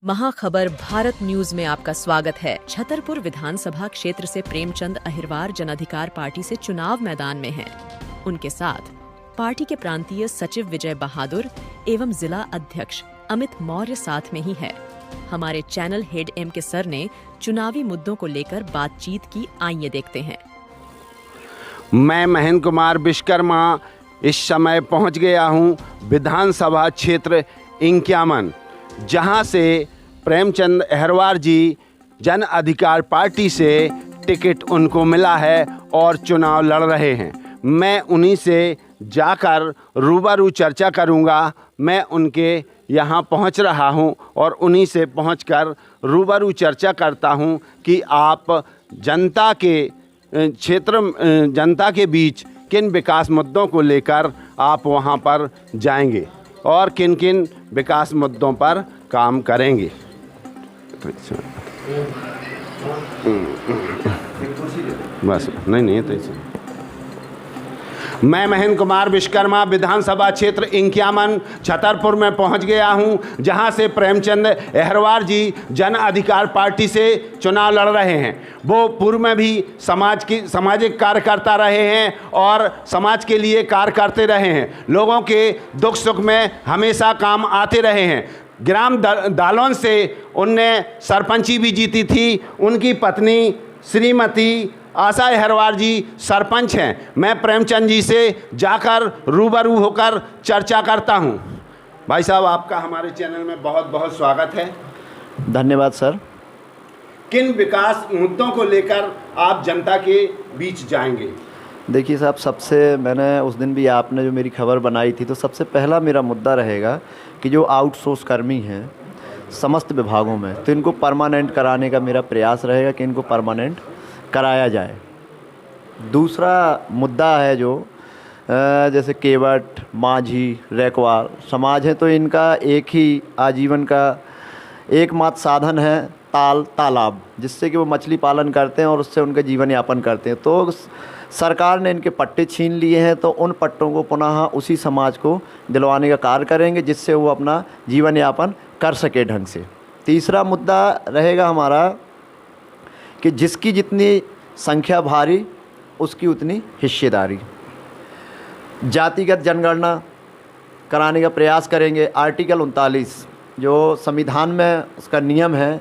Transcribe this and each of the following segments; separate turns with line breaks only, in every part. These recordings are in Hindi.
महाखबर भारत न्यूज में आपका स्वागत है। छतरपुर विधानसभा क्षेत्र से प्रेमचंद अहिरवार जन अधिकार पार्टी से चुनाव मैदान में हैं। उनके साथ पार्टी के प्रांतीय सचिव विजय बहादुर एवं जिला अध्यक्ष अमित मौर्य साथ में ही है। हमारे चैनल हेड एम के सर ने चुनावी मुद्दों को लेकर बातचीत की, आइए देखते हैं।
मैं महेंद्र कुमार विश्वकर्मा इस समय पहुंच गया हूं विधानसभा क्षेत्र इंक्यामन, जहां से प्रेमचंद अहिरवार जी जन अधिकार पार्टी से टिकट उनको मिला है और चुनाव लड़ रहे हैं। मैं उन्हीं से जाकर रूबरू चर्चा करूंगा। मैं उनके यहां पहुंच रहा हूं और उन्हीं से पहुंचकर रूबरू चर्चा करता हूं कि आप जनता के बीच किन विकास मुद्दों को लेकर आप वहां पर जाएंगे और किन किन विकास मुद्दों पर काम करेंगे। बस नहीं तो मैं महेंद्र कुमार विश्वकर्मा विधानसभा क्षेत्र इंक्यामन छतरपुर में पहुंच गया हूं, जहां से प्रेमचंद अहिरवार जी जन अधिकार पार्टी से चुनाव लड़ रहे हैं। वो पूर्व में भी सामाजिक कार्य करता रहे हैं और समाज के लिए कार्य करते रहे हैं। लोगों के दुख सुख में हमेशा काम आते रहे हैं। ग्राम दालोन से उनने सरपंची भी जीती थी। उनकी पत्नी श्रीमती आशा अहिरवार जी सरपंच हैं। मैं प्रेमचंद जी से जाकर रूबरू होकर चर्चा करता हूं। भाई साहब, आपका हमारे चैनल में बहुत बहुत स्वागत है।
धन्यवाद सर।
किन विकास मुद्दों को लेकर आप जनता के बीच जाएंगे?
देखिए साहब, सबसे मैंने उस दिन भी आपने जो मेरी खबर बनाई थी, तो सबसे पहला मेरा मुद्दा रहेगा कि जो आउटसोर्स कर्मी हैं समस्त विभागों में, तो इनको परमानेंट कराने का मेरा प्रयास रहेगा कि इनको परमानेंट कराया जाए। दूसरा मुद्दा है जो जैसे केवट, माझी, रैकवार समाज है, तो इनका एक ही आजीवन का एकमात्र साधन है तालाब, जिससे कि वो मछली पालन करते हैं और उससे उनका जीवन यापन करते हैं। तो सरकार ने इनके पट्टे छीन लिए हैं, तो उन पट्टों को पुनः उसी समाज को दिलवाने का कार्य करेंगे, जिससे वो अपना जीवन यापन कर सके ढंग से। तीसरा मुद्दा रहेगा हमारा कि जिसकी जितनी संख्या भारी उसकी उतनी हिस्सेदारी। जातिगत जनगणना कराने का प्रयास करेंगे। आर्टिकल 39 जो संविधान में उसका नियम है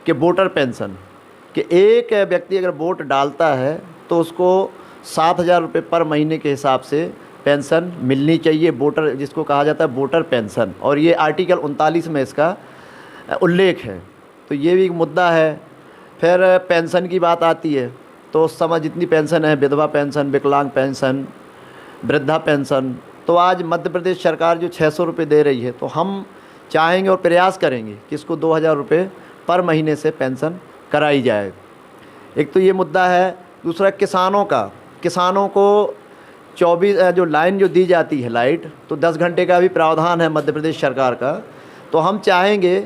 कि वोटर पेंशन, कि एक व्यक्ति अगर वोट डालता है तो उसको 7,000 रुपये पर महीने के हिसाब से पेंशन मिलनी चाहिए, वोटर जिसको कहा जाता है वोटर पेंशन। और ये आर्टिकल 39 में इसका उल्लेख है। तो ये भी एक मुद्दा है। फिर पेंशन की बात आती है तो उस समय जितनी पेंशन है, विधवा पेंशन, विकलांग पेंशन, वृद्धा पेंशन, तो आज मध्य प्रदेश सरकार जो 600 रुपये दे रही है, तो हम चाहेंगे और प्रयास करेंगे कि इसको 2,000 रुपये पर महीने से पेंशन कराई जाए। एक तो ये मुद्दा है। दूसरा किसानों का, किसानों को 24 जो लाइन जो दी जाती है लाइट, तो 10 घंटे का भी प्रावधान है मध्य प्रदेश सरकार का। तो हम चाहेंगे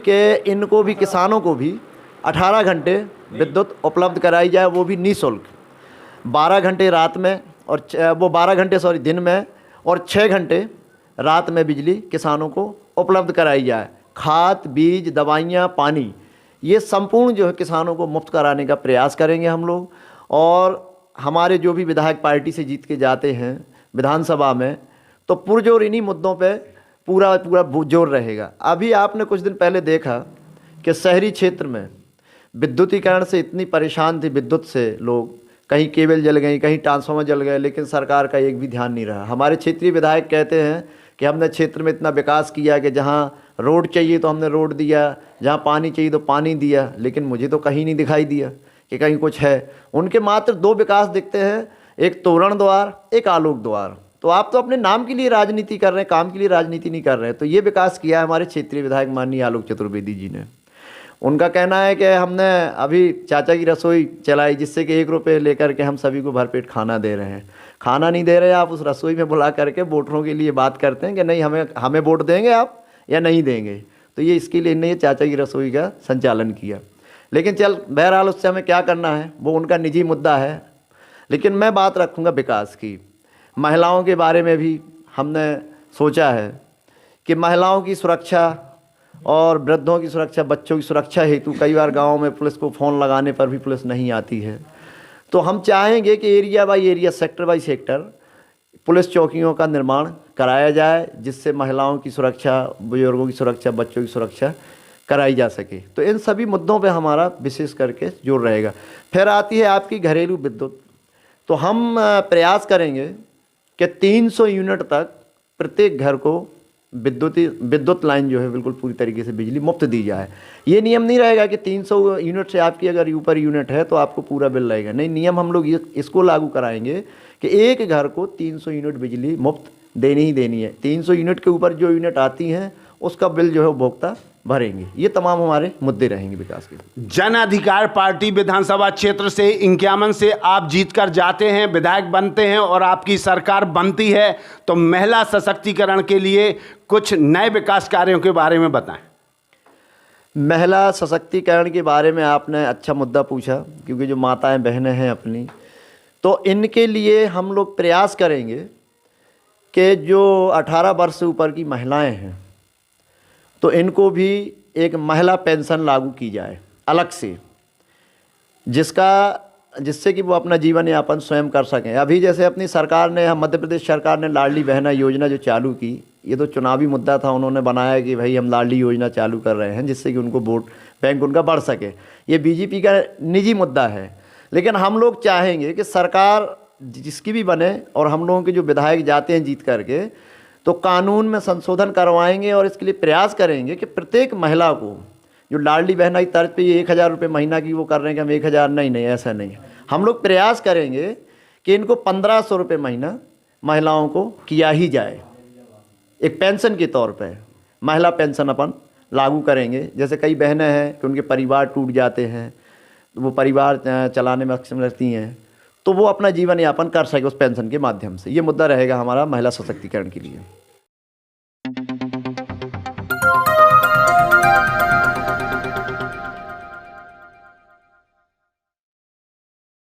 कि इनको भी, किसानों को भी 18 घंटे विद्युत उपलब्ध कराई जाए, वो भी निःशुल्क। 12 घंटे रात में और 12 घंटे दिन में और 6 घंटे रात में बिजली किसानों को उपलब्ध कराई जाए। खाद, बीज, दवाइयाँ, पानी, ये संपूर्ण जो है किसानों को मुफ्त कराने का प्रयास करेंगे हम लोग। और हमारे जो भी विधायक पार्टी से जीत के जाते हैं विधानसभा में, तो पुरजोर इन्हीं मुद्दों पे पूरा जोर रहेगा। अभी आपने कुछ दिन पहले देखा कि शहरी क्षेत्र में विद्युतीकरण से इतनी परेशान थी, विद्युत से लोग, कहीं केबल जल गई, कहीं ट्रांसफार्मर जल गए, लेकिन सरकार का एक भी ध्यान नहीं रहा। हमारे क्षेत्रीय विधायक कहते हैं कि हमने क्षेत्र में इतना विकास किया कि जहाँ रोड चाहिए तो हमने रोड दिया, जहाँ पानी चाहिए तो पानी दिया, लेकिन मुझे तो कहीं नहीं दिखाई दिया कि कहीं कुछ है। उनके मात्र 2 विकास दिखते हैं, एक तोरण द्वार, एक आलोक द्वार। तो आप तो अपने नाम के लिए राजनीति कर रहे हैं, काम के लिए राजनीति नहीं कर रहे हैं। तो ये विकास किया है हमारे क्षेत्रीय विधायक माननीय आलोक चतुर्वेदी जी ने। उनका कहना है कि हमने अभी चाचा की रसोई चलाई, जिससे कि 1 रुपये लेकर के हम सभी को भरपेट खाना दे रहे हैं। खाना नहीं दे रहे, आप उस रसोई में बुला करके वोटरों के लिए बात करते हैं कि नहीं, हमें वोट देंगे आप या नहीं देंगे। तो ये इसके लिए इन्होंने चाचा की रसोई का संचालन किया। लेकिन चल, बहरहाल उससे हमें क्या करना है वो उनका निजी मुद्दा है। लेकिन मैं बात रखूँगा विकास की। महिलाओं के बारे में भी हमने सोचा है कि महिलाओं की सुरक्षा और वृद्धों की सुरक्षा, बच्चों की सुरक्षा हेतु कई बार गाँव में पुलिस को फ़ोन लगाने पर भी पुलिस नहीं आती है। तो हम चाहेंगे कि area by area, sector by sector police चौकियों का निर्माण कराया जाए, जिससे महिलाओं की सुरक्षा, बुजुर्गों की सुरक्षा, बच्चों की सुरक्षा कराई जा सके। तो इन सभी मुद्दों पे हमारा विशेष करके जोर रहेगा। फिर आती है आपकी घरेलू विद्युत। तो हम प्रयास करेंगे कि 300 यूनिट तक प्रत्येक घर को विद्युत लाइन जो है बिल्कुल पूरी तरीके से बिजली मुफ्त दी जाए। ये नियम नहीं रहेगा कि 300 यूनिट से आपकी अगर ऊपर यूनिट है तो आपको पूरा बिल लगेगा, नहीं, नियम हम लोग इसको लागू कराएंगे कि एक घर को 300 यूनिट बिजली मुफ्त देनी ही देनी है। 300 यूनिट के ऊपर जो यूनिट आती हैं उसका बिल जो है उपभोक्ता भरेंगे। ये तमाम हमारे मुद्दे रहेंगे विकास के।
जन अधिकार पार्टी विधानसभा क्षेत्र से 51 से आप जीतकर जाते हैं, विधायक बनते हैं और आपकी सरकार बनती है, तो महिला सशक्तिकरण के लिए कुछ नए विकास कार्यों के बारे में बताएं।
महिला सशक्तिकरण के बारे में आपने अच्छा मुद्दा पूछा, क्योंकि जो माताएं बहनें हैं अपनी, तो इनके लिए हम लोग प्रयास करेंगे कि जो 18 वर्ष से ऊपर की महिलाएं हैं तो इनको भी एक महिला पेंशन लागू की जाए अलग से, जिससे कि वो अपना जीवन यापन स्वयं कर सकें। अभी जैसे अपनी सरकार ने, मध्य प्रदेश सरकार ने लाडली बहना योजना जो चालू की, ये तो चुनावी मुद्दा था, उन्होंने बनाया कि भाई हम लाडली योजना चालू कर रहे हैं जिससे कि उनको वोट बैंक उनका बढ़ सके। ये बीजेपी का निजी मुद्दा है, लेकिन हम लोग चाहेंगे कि सरकार जिसकी भी बने और हम लोगों के जो विधायक जाते हैं जीत करके, तो कानून में संशोधन करवाएंगे और इसके लिए प्रयास करेंगे कि प्रत्येक महिला को, जो लाडली बहना की तर्ज पे ये 1000 रुपये महीना की वो कर रहे हैं कि हम 1000, नहीं, ऐसा नहीं है। हम लोग प्रयास करेंगे कि इनको 1500 रुपये महीना महिलाओं को किया ही जाए, एक पेंशन के तौर पे महिला पेंशन अपन लागू करेंगे। जैसे कई बहनें हैं कि उनके परिवार टूट जाते हैं, तो वो परिवार चलाने में अक्षम रहती हैं, तो वो अपना जीवन यापन कर सके उस पेंशन के माध्यम से। ये मुद्दा रहेगा हमारा महिला सशक्तिकरण के लिए।